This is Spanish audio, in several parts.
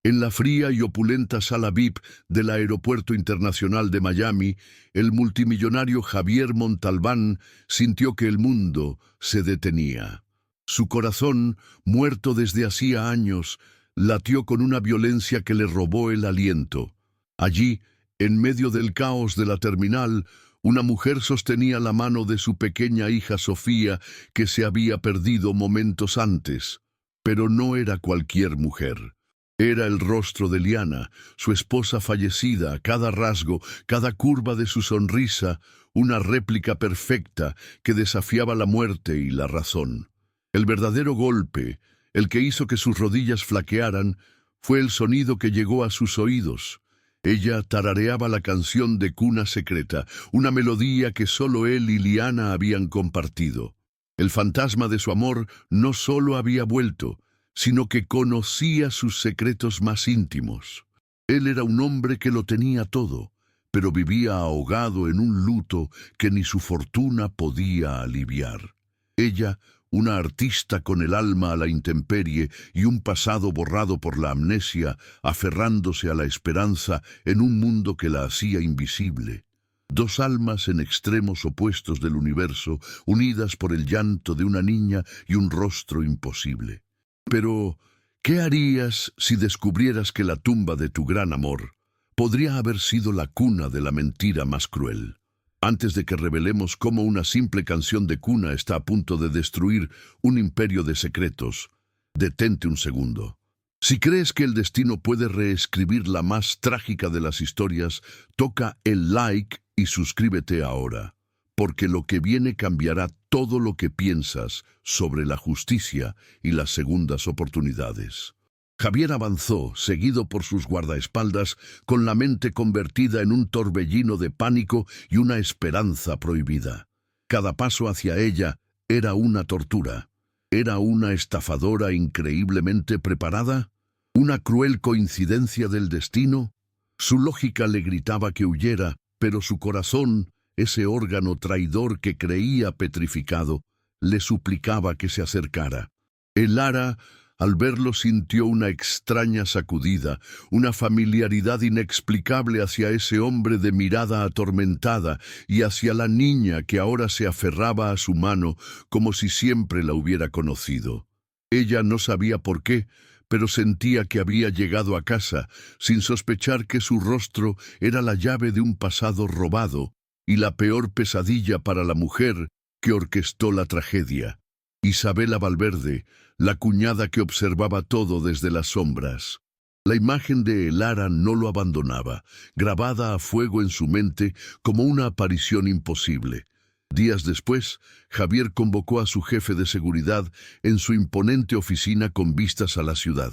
En la fría y opulenta sala VIP del Aeropuerto Internacional de Miami, el multimillonario Javier Montalbán sintió que el mundo se detenía. Su corazón, muerto desde hacía años, latió con una violencia que le robó el aliento. Allí, en medio del caos de la terminal, una mujer sostenía la mano de su pequeña hija Sofía, que se había perdido momentos antes. Pero no era cualquier mujer. Era el rostro de Liana, su esposa fallecida, cada rasgo, cada curva de su sonrisa, una réplica perfecta que desafiaba la muerte y la razón. El verdadero golpe, el que hizo que sus rodillas flaquearan, fue el sonido que llegó a sus oídos. Ella tarareaba la canción de Cuna Secreta, una melodía que solo él y Liana habían compartido. El fantasma de su amor no solo había vuelto, sino que conocía sus secretos más íntimos. Él era un hombre que lo tenía todo, pero vivía ahogado en un luto que ni su fortuna podía aliviar. Ella, una artista con el alma a la intemperie y un pasado borrado por la amnesia, aferrándose a la esperanza en un mundo que la hacía invisible. Dos almas en extremos opuestos del universo, unidas por el llanto de una niña y un rostro imposible. Pero, ¿qué harías si descubrieras que la tumba de tu gran amor podría haber sido la cuna de la mentira más cruel? Antes de que revelemos cómo una simple canción de cuna está a punto de destruir un imperio de secretos, detente un segundo. Si crees que el destino puede reescribir la más trágica de las historias, toca el like y suscríbete ahora, porque lo que viene cambiará todo lo que piensas sobre la justicia y las segundas oportunidades. Javier avanzó, seguido por sus guardaespaldas, con la mente convertida en un torbellino de pánico y una esperanza prohibida. Cada paso hacia ella era una tortura. ¿Era una estafadora increíblemente preparada? ¿Una cruel coincidencia del destino? Su lógica le gritaba que huyera, pero su corazón, ese órgano traidor que creía petrificado, le suplicaba que se acercara. El Lara, al verlo, sintió una extraña sacudida, una familiaridad inexplicable hacia ese hombre de mirada atormentada y hacia la niña que ahora se aferraba a su mano como si siempre la hubiera conocido. Ella no sabía por qué, pero sentía que había llegado a casa, sin sospechar que su rostro era la llave de un pasado robado y la peor pesadilla para la mujer que orquestó la tragedia. Isabela Valverde, la cuñada que observaba todo desde las sombras. La imagen de Lara no lo abandonaba, grabada a fuego en su mente como una aparición imposible. Días después, Javier convocó a su jefe de seguridad en su imponente oficina con vistas a la ciudad.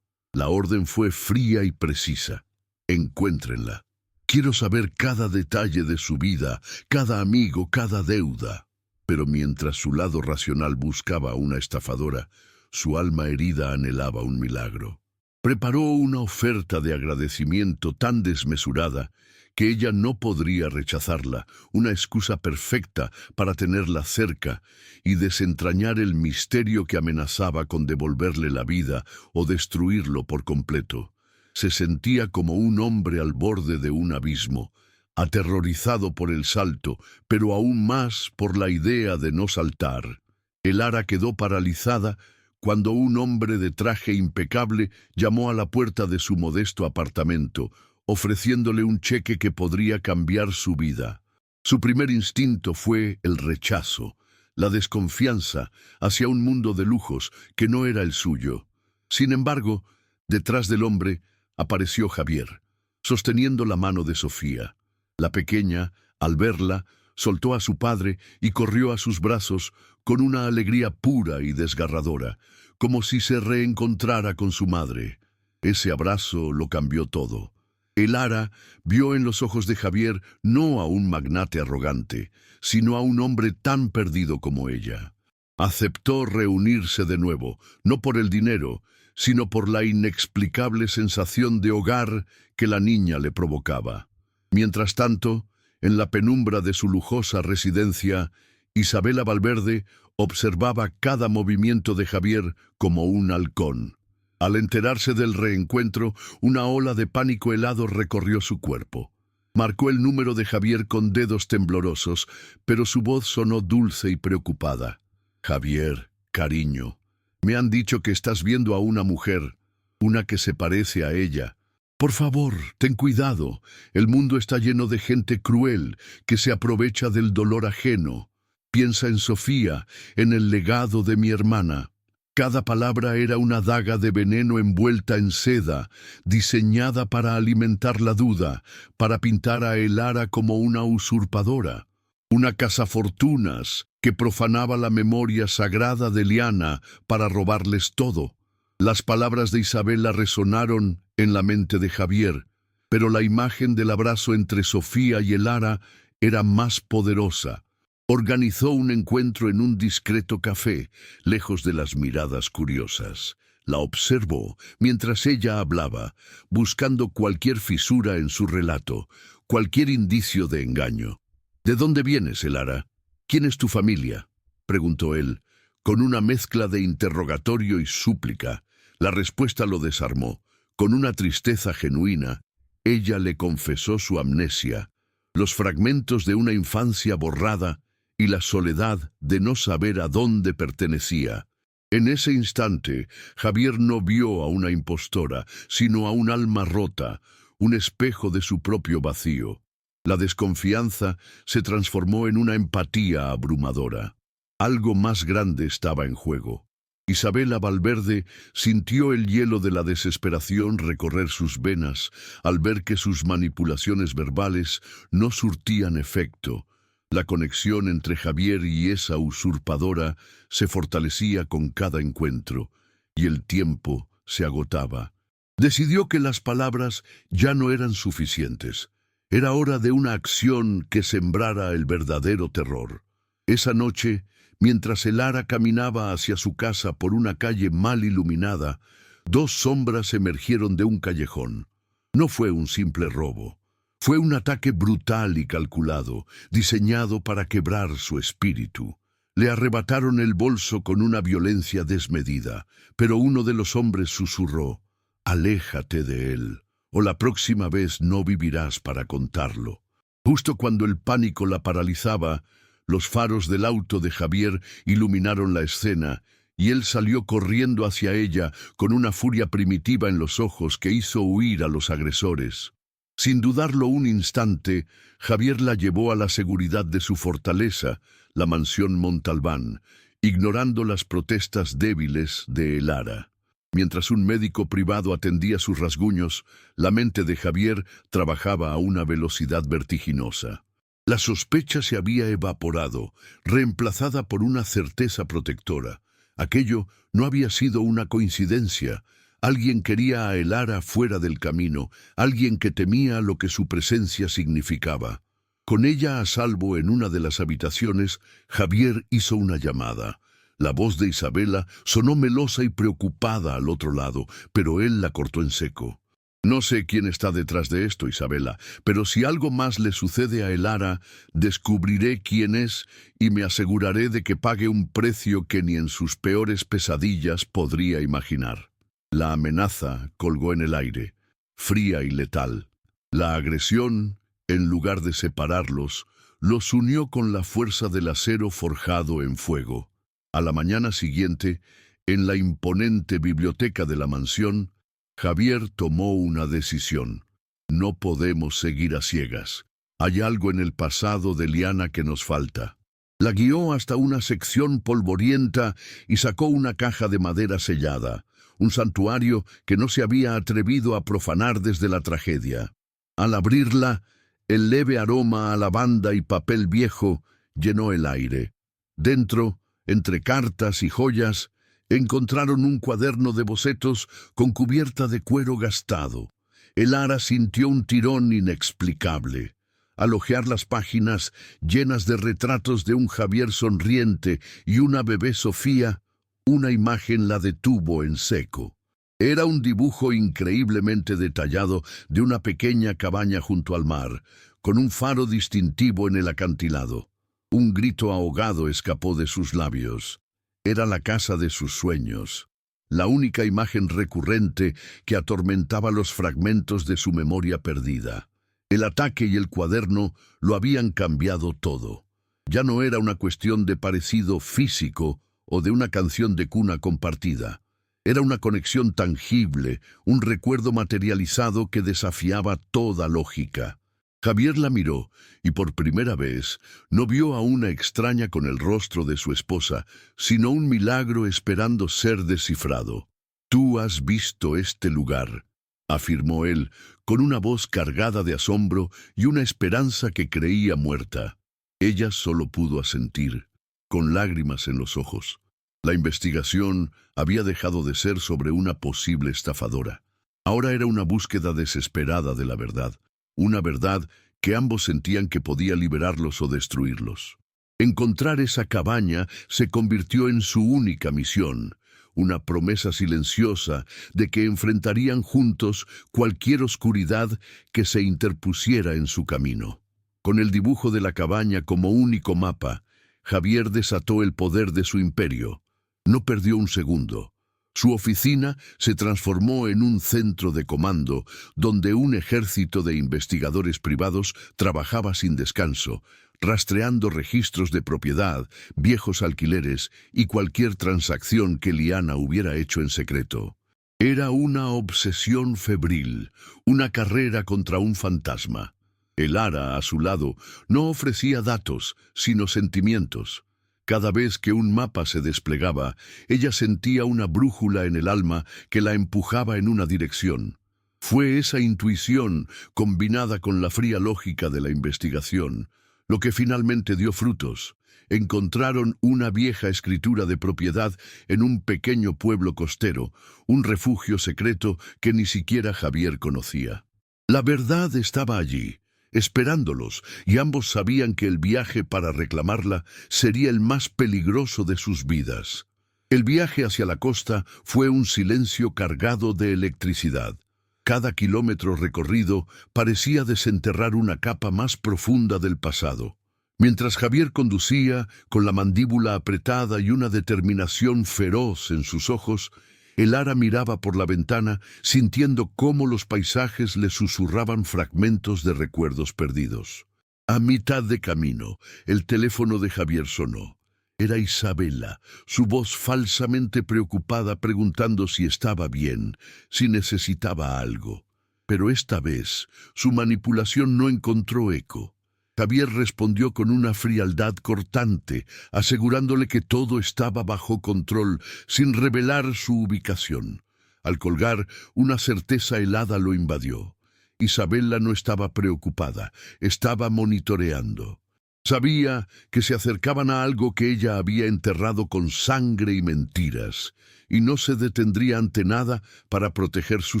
La orden fue fría y precisa. Encuéntrenla. Quiero saber cada detalle de su vida, cada amigo, cada deuda. Pero mientras su lado racional buscaba a una estafadora, su alma herida anhelaba un milagro. Preparó una oferta de agradecimiento tan desmesurada que ella no podría rechazarla, una excusa perfecta para tenerla cerca y desentrañar el misterio que amenazaba con devolverle la vida o destruirlo por completo. Se sentía como un hombre al borde de un abismo, aterrorizado por el salto, pero aún más por la idea de no saltar. El Lara quedó paralizada cuando un hombre de traje impecable llamó a la puerta de su modesto apartamento, ofreciéndole un cheque que podría cambiar su vida. Su primer instinto fue el rechazo, la desconfianza hacia un mundo de lujos que no era el suyo. Sin embargo, detrás del hombre apareció Javier, sosteniendo la mano de Sofía. La pequeña, al verla, soltó a su padre y corrió a sus brazos con una alegría pura y desgarradora, como si se reencontrara con su madre. Ese abrazo lo cambió todo. El Lara vio en los ojos de Javier no a un magnate arrogante, sino a un hombre tan perdido como ella. Aceptó reunirse de nuevo, no por el dinero, sino por la inexplicable sensación de hogar que la niña le provocaba. Mientras tanto, en la penumbra de su lujosa residencia, Isabela Valverde observaba cada movimiento de Javier como un halcón. Al enterarse del reencuentro, una ola de pánico helado recorrió su cuerpo. Marcó el número de Javier con dedos temblorosos, pero su voz sonó dulce y preocupada. Javier, cariño, me han dicho que estás viendo a una mujer, una que se parece a ella. Por favor, ten cuidado. El mundo está lleno de gente cruel que se aprovecha del dolor ajeno. Piensa en Sofía, en el legado de mi hermana. Cada palabra era una daga de veneno envuelta en seda, diseñada para alimentar la duda, para pintar a Elara como una usurpadora, una cazafortunas que profanaba la memoria sagrada de Liana para robarles todo. Las palabras de Isabela resonaron en la mente de Javier, pero la imagen del abrazo entre Sofía y Elara era más poderosa. Organizó un encuentro en un discreto café, lejos de las miradas curiosas. La observó mientras ella hablaba, buscando cualquier fisura en su relato, cualquier indicio de engaño. ¿De dónde vienes, Elara? ¿Quién es tu familia?, preguntó él, con una mezcla de interrogatorio y súplica. La respuesta lo desarmó. Con una tristeza genuina, ella le confesó su amnesia, los fragmentos de una infancia borrada y la soledad de no saber a dónde pertenecía. En ese instante, Javier no vio a una impostora, sino a un alma rota, un espejo de su propio vacío. La desconfianza se transformó en una empatía abrumadora. Algo más grande estaba en juego. Isabela Valverde sintió el hielo de la desesperación recorrer sus venas al ver que sus manipulaciones verbales no surtían efecto. La conexión entre Javier y esa usurpadora se fortalecía con cada encuentro, y el tiempo se agotaba. Decidió que las palabras ya no eran suficientes. Era hora de una acción que sembrara el verdadero terror. Esa noche, mientras Elara caminaba hacia su casa por una calle mal iluminada, dos sombras emergieron de un callejón. No fue un simple robo. Fue un ataque brutal y calculado, diseñado para quebrar su espíritu. Le arrebataron el bolso con una violencia desmedida, pero uno de los hombres susurró: «Aléjate de él, o la próxima vez no vivirás para contarlo». Justo cuando el pánico la paralizaba, los faros del auto de Javier iluminaron la escena, y él salió corriendo hacia ella con una furia primitiva en los ojos que hizo huir a los agresores. Sin dudarlo un instante, Javier la llevó a la seguridad de su fortaleza, la mansión Montalbán, ignorando las protestas débiles de Elara. Mientras un médico privado atendía sus rasguños, la mente de Javier trabajaba a una velocidad vertiginosa. La sospecha se había evaporado, reemplazada por una certeza protectora. Aquello no había sido una coincidencia. Alguien quería a Elara fuera del camino, alguien que temía lo que su presencia significaba. Con ella a salvo en una de las habitaciones, Javier hizo una llamada. La voz de Isabela sonó melosa y preocupada al otro lado, pero él la cortó en seco. «No sé quién está detrás de esto, Isabela, pero si algo más le sucede a Elara, descubriré quién es y me aseguraré de que pague un precio que ni en sus peores pesadillas podría imaginar». La amenaza colgó en el aire, fría y letal. La agresión, en lugar de separarlos, los unió con la fuerza del acero forjado en fuego. A la mañana siguiente, en la imponente biblioteca de la mansión, Javier tomó una decisión. No podemos seguir a ciegas. Hay algo en el pasado de Liana que nos falta. La guió hasta una sección polvorienta y sacó una caja de madera sellada, un santuario que no se había atrevido a profanar desde la tragedia. Al abrirla, el leve aroma a lavanda y papel viejo llenó el aire. Dentro, entre cartas y joyas, encontraron un cuaderno de bocetos con cubierta de cuero gastado. Elara sintió un tirón inexplicable. Al hojear las páginas llenas de retratos de un Javier sonriente y una bebé Sofía, una imagen la detuvo en seco. Era un dibujo increíblemente detallado de una pequeña cabaña junto al mar, con un faro distintivo en el acantilado. Un grito ahogado escapó de sus labios. Era la casa de sus sueños. la única imagen recurrente que atormentaba los fragmentos de su memoria perdida. El ataque y el cuaderno lo habían cambiado todo. Ya no era una cuestión de parecido físico o de una canción de cuna compartida. Era una conexión tangible, un recuerdo materializado que desafiaba toda lógica. Javier la miró y por primera vez no vio a una extraña con el rostro de su esposa, sino un milagro esperando ser descifrado. «Tú has visto este lugar», afirmó él, con una voz cargada de asombro y una esperanza que creía muerta. Ella solo pudo asentir, con lágrimas en los ojos. La investigación había dejado de ser sobre una posible estafadora. Ahora era una búsqueda desesperada de la verdad, una verdad que ambos sentían que podía liberarlos o destruirlos. Encontrar esa cabaña se convirtió en su única misión, una promesa silenciosa de que enfrentarían juntos cualquier oscuridad que se interpusiera en su camino. Con el dibujo de la cabaña como único mapa, Javier desató el poder de su imperio. No perdió un segundo. Su oficina se transformó en un centro de comando donde un ejército de investigadores privados trabajaba sin descanso, rastreando registros de propiedad, viejos alquileres y cualquier transacción que Liana hubiera hecho en secreto. Era una obsesión febril, una carrera contra un fantasma. El Ara, a su lado, no ofrecía datos, sino sentimientos. Cada vez que un mapa se desplegaba, ella sentía una brújula en el alma que la empujaba en una dirección. Fue esa intuición, combinada con la fría lógica de la investigación, lo que finalmente dio frutos. Encontraron una vieja escritura de propiedad en un pequeño pueblo costero, un refugio secreto que ni siquiera Javier conocía. La verdad estaba allí, esperándolos, y ambos sabían que el viaje para reclamarla sería el más peligroso de sus vidas. El viaje hacia la costa fue un silencio cargado de electricidad. Cada kilómetro recorrido parecía desenterrar una capa más profunda del pasado. Mientras Javier conducía, con la mandíbula apretada y una determinación feroz en sus ojos, el Ara miraba por la ventana, sintiendo cómo los paisajes le susurraban fragmentos de recuerdos perdidos. A mitad de camino, el teléfono de Javier sonó. Era Isabela, su voz falsamente preocupada preguntando si estaba bien, si necesitaba algo. Pero esta vez, su manipulación no encontró eco. Javier respondió con una frialdad cortante, asegurándole que todo estaba bajo control, sin revelar su ubicación. Al colgar, una certeza helada lo invadió. Isabela no estaba preocupada, estaba monitoreando. Sabía que se acercaban a algo que ella había enterrado con sangre y mentiras, y no se detendría ante nada para proteger su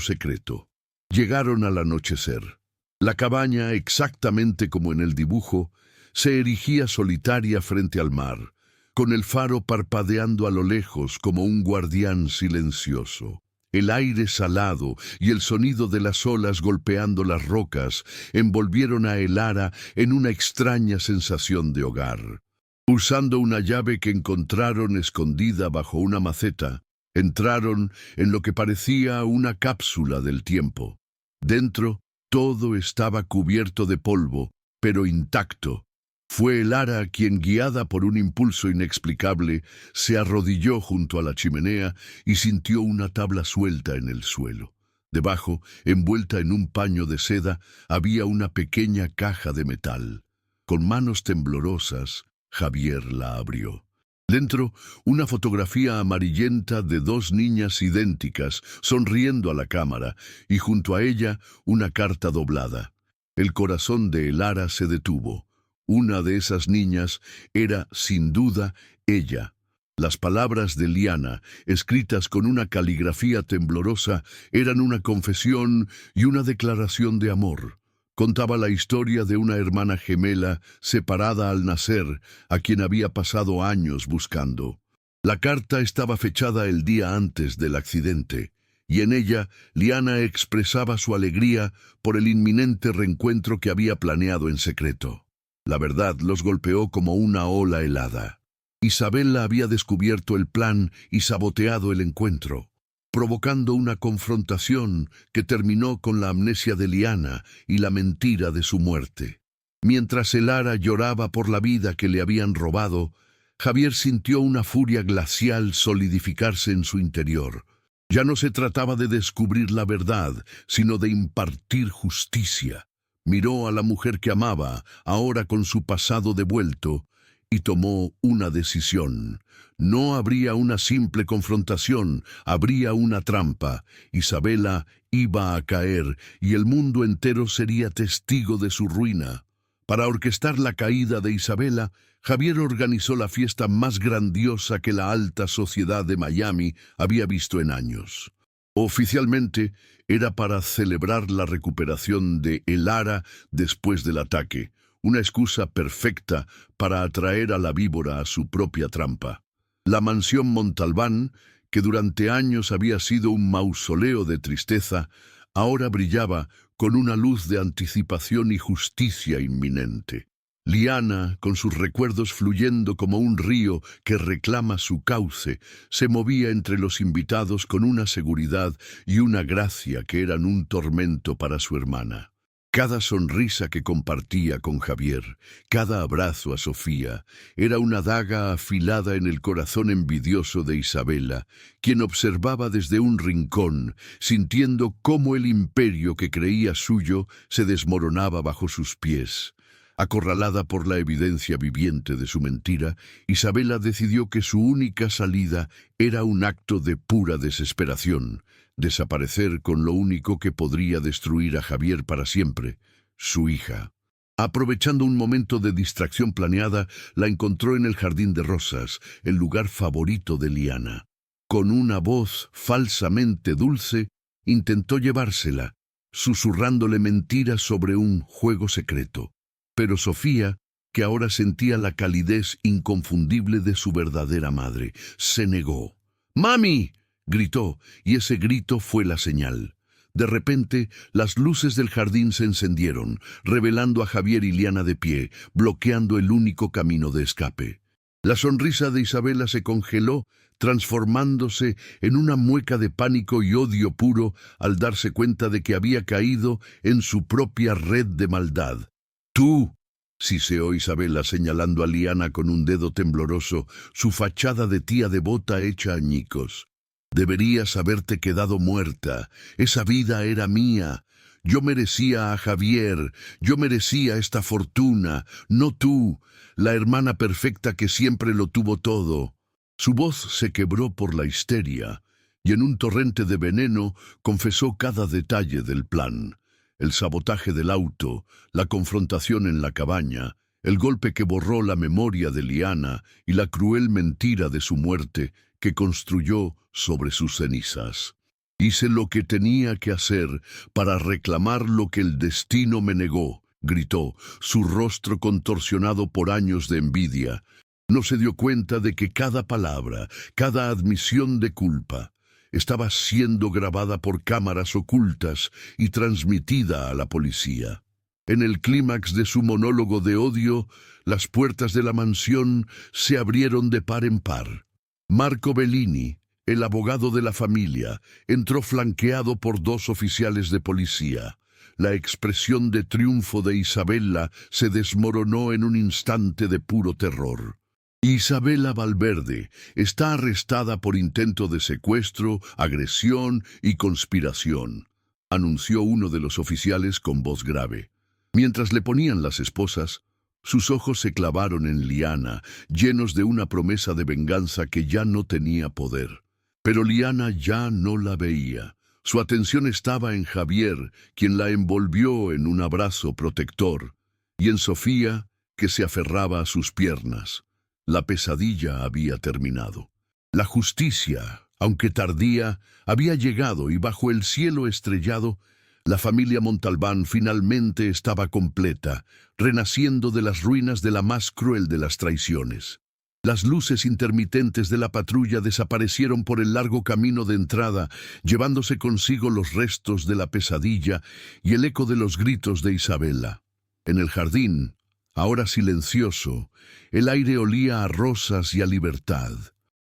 secreto. Llegaron al anochecer. La cabaña, exactamente como en el dibujo, se erigía solitaria frente al mar, con el faro parpadeando a lo lejos como un guardián silencioso. El aire salado y el sonido de las olas golpeando las rocas envolvieron a el Ara en una extraña sensación de hogar. Usando una llave que encontraron escondida bajo una maceta, entraron en lo que parecía una cápsula del tiempo. Dentro, todo estaba cubierto de polvo, pero intacto. Fue el Ara quien, guiada por un impulso inexplicable, se arrodilló junto a la chimenea y sintió una tabla suelta en el suelo. Debajo, envuelta en un paño de seda, había una pequeña caja de metal. Con manos temblorosas, Javier la abrió. Dentro, una fotografía amarillenta de dos niñas idénticas, sonriendo a la cámara, y junto a ella, una carta doblada. El corazón de el Ara se detuvo. Una de esas niñas era, sin duda, ella. Las palabras de Liana, escritas con una caligrafía temblorosa, eran una confesión y una declaración de amor. Contaba la historia de una hermana gemela separada al nacer, a quien había pasado años buscando. La carta estaba fechada el día antes del accidente, y en ella Liana expresaba su alegría por el inminente reencuentro que había planeado en secreto. La verdad los golpeó como una ola helada. Isabela había descubierto el plan y saboteado el encuentro. provocando una confrontación que terminó con la amnesia de Liana y la mentira de su muerte. Mientras Elara lloraba por la vida que le habían robado, Javier sintió una furia glacial solidificarse en su interior. Ya no se trataba de descubrir la verdad, sino de impartir justicia. Miró a la mujer que amaba, ahora con su pasado devuelto, y tomó una decisión. No habría una simple confrontación, habría una trampa. Isabela iba a caer y el mundo entero sería testigo de su ruina. Para orquestar la caída de Isabela, Javier organizó la fiesta más grandiosa que la alta sociedad de Miami había visto en años. Oficialmente, era para celebrar la recuperación de Elara después del ataque, una excusa perfecta para atraer a la víbora a su propia trampa. La mansión Montalbán, que durante años había sido un mausoleo de tristeza, ahora brillaba con una luz de anticipación y justicia inminente. Liana, con sus recuerdos fluyendo como un río que reclama su cauce, se movía entre los invitados con una seguridad y una gracia que eran un tormento para su hermana. Cada sonrisa que compartía con Javier, cada abrazo a Sofía, era una daga afilada en el corazón envidioso de Isabela, quien observaba desde un rincón, sintiendo cómo el imperio que creía suyo se desmoronaba bajo sus pies. Acorralada por la evidencia viviente de su mentira, Isabela decidió que su única salida era un acto de pura desesperación, desaparecer con lo único que podría destruir a Javier para siempre, su hija. Aprovechando un momento de distracción planeada, la encontró en el jardín de rosas, el lugar favorito de Liana. Con una voz falsamente dulce, intentó llevársela, susurrándole mentiras sobre un juego secreto. Pero Sofía, que ahora sentía la calidez inconfundible de su verdadera madre, se negó. ¡Mami!, gritó, y ese grito fue la señal. De repente, las luces del jardín se encendieron, revelando a Javier y Liana de pie, bloqueando el único camino de escape. La sonrisa de Isabela se congeló, transformándose en una mueca de pánico y odio puro al darse cuenta de que había caído en su propia red de maldad. «¡Tú!», siseó Isabela señalando a Liana con un dedo tembloroso, su fachada de tía devota hecha añicos. «Deberías haberte quedado muerta. Esa vida era mía. Yo merecía a Javier, yo merecía esta fortuna, no tú, la hermana perfecta que siempre lo tuvo todo». Su voz se quebró por la histeria, y en un torrente de veneno confesó cada detalle del plan. El sabotaje del auto, la confrontación en la cabaña, el golpe que borró la memoria de Liana y la cruel mentira de su muerte que construyó sobre sus cenizas. «Hice lo que tenía que hacer para reclamar lo que el destino me negó», gritó, su rostro contorsionado por años de envidia. No se dio cuenta de que cada palabra, cada admisión de culpa, estaba siendo grabada por cámaras ocultas y transmitida a la policía. En el clímax de su monólogo de odio, las puertas de la mansión se abrieron de par en par. Marco Bellini, el abogado de la familia, entró flanqueado por 2 oficiales de policía. La expresión de triunfo de Isabela se desmoronó en un instante de puro terror. «Isabela Valverde está arrestada por intento de secuestro, agresión y conspiración», anunció uno de los oficiales con voz grave. Mientras le ponían las esposas, sus ojos se clavaron en Liana, llenos de una promesa de venganza que ya no tenía poder. Pero Liana ya no la veía. Su atención estaba en Javier, quien la envolvió en un abrazo protector, y en Sofía, que se aferraba a sus piernas. La pesadilla había terminado. La justicia, aunque tardía, había llegado y bajo el cielo estrellado, la familia Montalbán finalmente estaba completa, renaciendo de las ruinas de la más cruel de las traiciones. Las luces intermitentes de la patrulla desaparecieron por el largo camino de entrada, llevándose consigo los restos de la pesadilla y el eco de los gritos de Isabela. En el jardín, ahora silencioso, el aire olía a rosas y a libertad.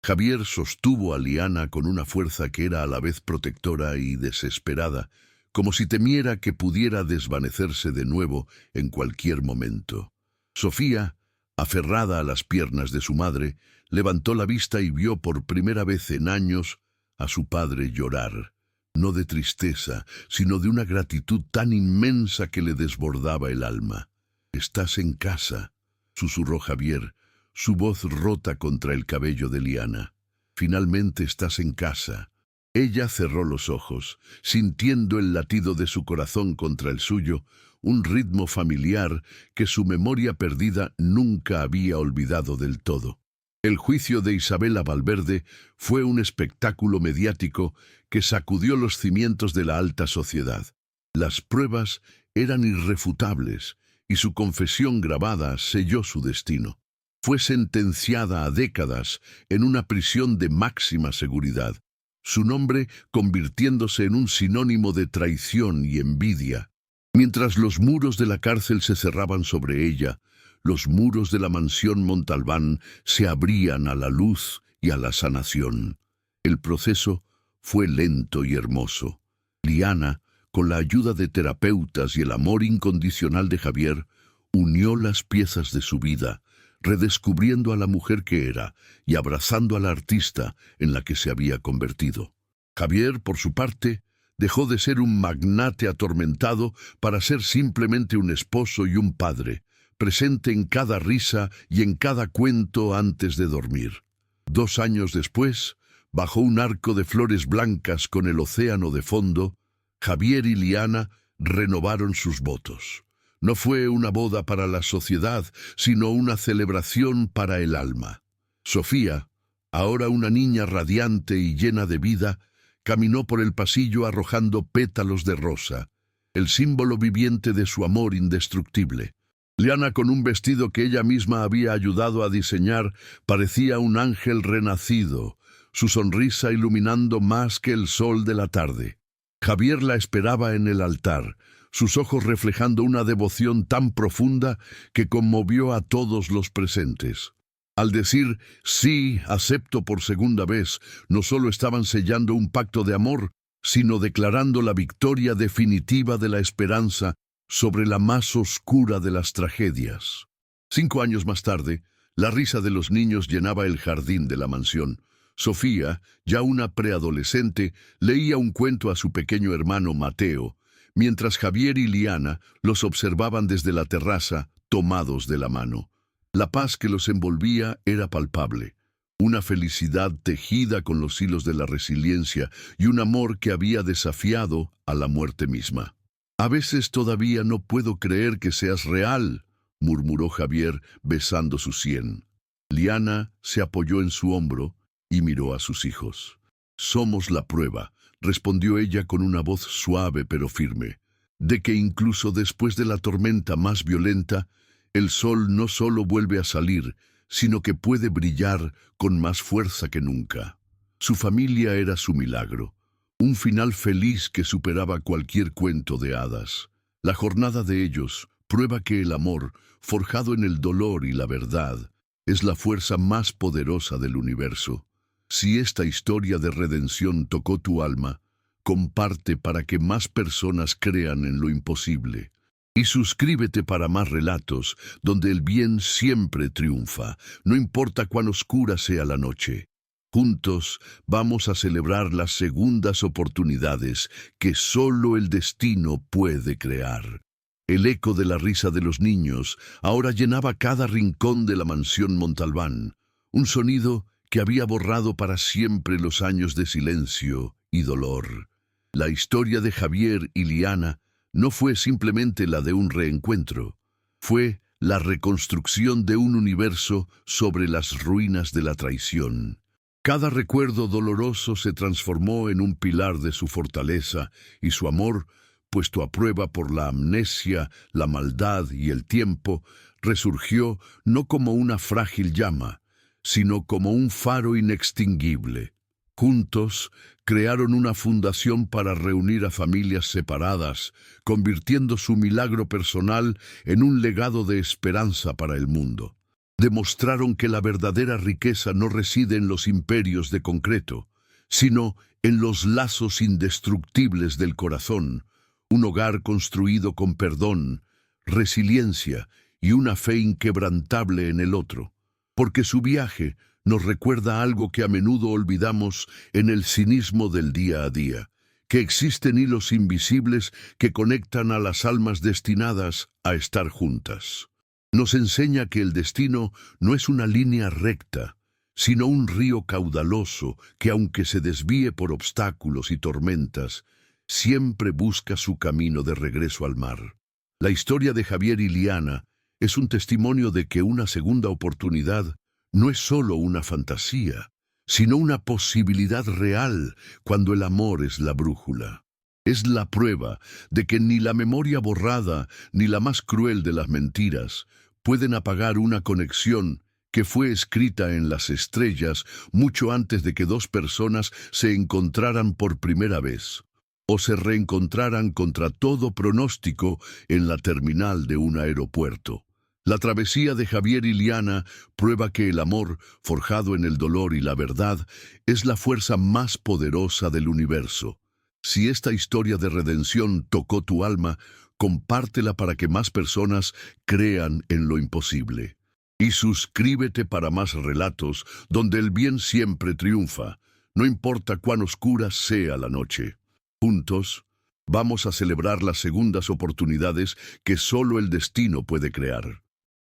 Javier sostuvo a Liana con una fuerza que era a la vez protectora y desesperada, como si temiera que pudiera desvanecerse de nuevo en cualquier momento. Sofía, aferrada a las piernas de su madre, levantó la vista y vio por primera vez en años a su padre llorar, no de tristeza, sino de una gratitud tan inmensa que le desbordaba el alma. «Estás en casa», susurró Javier, su voz rota contra el cabello de Liana. «Finalmente estás en casa». Ella cerró los ojos, sintiendo el latido de su corazón contra el suyo, un ritmo familiar que su memoria perdida nunca había olvidado del todo. El juicio de Isabela Valverde fue un espectáculo mediático que sacudió los cimientos de la alta sociedad. Las pruebas eran irrefutables y su confesión grabada selló su destino. Fue sentenciada a décadas en una prisión de máxima seguridad, su nombre convirtiéndose en un sinónimo de traición y envidia. Mientras los muros de la cárcel se cerraban sobre ella, los muros de la mansión Montalbán se abrían a la luz y a la sanación. El proceso fue lento y hermoso. Liana, con la ayuda de terapeutas y el amor incondicional de Javier, unió las piezas de su vida, redescubriendo a la mujer que era y abrazando a la artista en la que se había convertido. Javier, por su parte, dejó de ser un magnate atormentado para ser simplemente un esposo y un padre, presente en cada risa y en cada cuento antes de dormir. 2 años después, bajo un arco de flores blancas con el océano de fondo, Javier y Liana renovaron sus votos. No fue una boda para la sociedad, sino una celebración para el alma. Sofía, ahora una niña radiante y llena de vida, caminó por el pasillo arrojando pétalos de rosa, el símbolo viviente de su amor indestructible. Liana, con un vestido que ella misma había ayudado a diseñar, parecía un ángel renacido, su sonrisa iluminando más que el sol de la tarde. Javier la esperaba en el altar, sus ojos reflejando una devoción tan profunda que conmovió a todos los presentes. Al decir «sí, acepto» por segunda vez, no solo estaban sellando un pacto de amor, sino declarando la victoria definitiva de la esperanza sobre la más oscura de las tragedias. 5 años más tarde, la risa de los niños llenaba el jardín de la mansión. Sofía, ya una preadolescente, leía un cuento a su pequeño hermano Mateo, mientras Javier y Liana los observaban desde la terraza, tomados de la mano. La paz que los envolvía era palpable, una felicidad tejida con los hilos de la resiliencia y un amor que había desafiado a la muerte misma. «A veces todavía no puedo creer que seas real», murmuró Javier besando su sien. Liana se apoyó en su hombro y miró a sus hijos. «Somos la prueba», respondió ella con una voz suave pero firme, «de que incluso después de la tormenta más violenta, el sol no solo vuelve a salir, sino que puede brillar con más fuerza que nunca». Su familia era su milagro, un final feliz que superaba cualquier cuento de hadas. La jornada de ellos prueba que el amor, forjado en el dolor y la verdad, es la fuerza más poderosa del universo. Si esta historia de redención tocó tu alma, comparte para que más personas crean en lo imposible. Y suscríbete para más relatos donde el bien siempre triunfa, no importa cuán oscura sea la noche. Juntos vamos a celebrar las segundas oportunidades que solo el destino puede crear. El eco de la risa de los niños ahora llenaba cada rincón de la mansión Montalbán, un sonido que había borrado para siempre los años de silencio y dolor. La historia de Javier y Liana no fue simplemente la de un reencuentro, fue la reconstrucción de un universo sobre las ruinas de la traición. Cada recuerdo doloroso se transformó en un pilar de su fortaleza y su amor, puesto a prueba por la amnesia, la maldad y el tiempo, resurgió no como una frágil llama, sino como un faro inextinguible. Juntos crearon una fundación para reunir a familias separadas, convirtiendo su milagro personal en un legado de esperanza para el mundo. Demostraron que la verdadera riqueza no reside en los imperios de concreto, sino en los lazos indestructibles del corazón, un hogar construido con perdón, resiliencia y una fe inquebrantable en el otro. Porque su viaje nos recuerda algo que a menudo olvidamos en el cinismo del día a día, que existen hilos invisibles que conectan a las almas destinadas a estar juntas. Nos enseña que el destino no es una línea recta, sino un río caudaloso que, aunque se desvíe por obstáculos y tormentas, siempre busca su camino de regreso al mar. La historia de Javier y Liana es un testimonio de que una segunda oportunidad no es solo una fantasía, sino una posibilidad real cuando el amor es la brújula. Es la prueba de que ni la memoria borrada ni la más cruel de las mentiras pueden apagar una conexión que fue escrita en las estrellas mucho antes de que dos personas se encontraran por primera vez o se reencontraran contra todo pronóstico en la terminal de un aeropuerto. La travesía de Javier y Liana prueba que el amor, forjado en el dolor y la verdad, es la fuerza más poderosa del universo. Si esta historia de redención tocó tu alma, compártela para que más personas crean en lo imposible. Y suscríbete para más relatos donde el bien siempre triunfa, no importa cuán oscura sea la noche. Juntos, vamos a celebrar las segundas oportunidades que solo el destino puede crear.